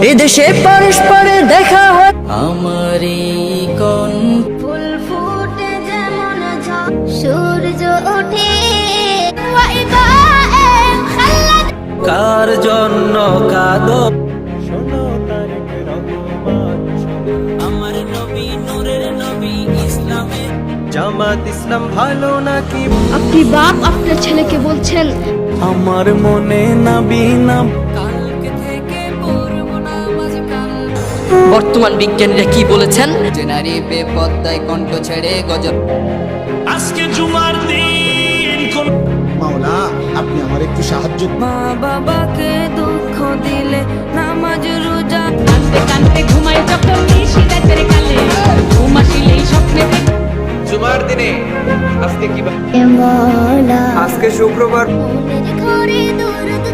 এদেশে পরস্পরে দেখা হয় আমারি কোন ফুল ফুটে যেমন সূর্য ওঠে কার জন্য কাঁদো আমার নবী নূরের নবী ইসলামের জামাত ইসলাম ভালো নাকি আপনি বাপ আপনার ছেলেকে বলছেন আমার মনে নবী নাম বর্তমান বিজ্ঞানীরা কি বলেছেন? যে নারী বেপর্দায় কণ্ঠ ছেড়ে গজব। আজকে জুমার দিন কোন মাওলা আপনি আমার একটু সাহায্য মা বাবাকে দুঃখ দিলে নামাজ রোজা কানতে কানতে ঘুমাই যখন নিশিরাতের কালে ঘুম আসিলেই স্বপ্নে জুমার দিনে আজকে কি মওলা আজকে শুক্রবার মনের ঘরে দরদ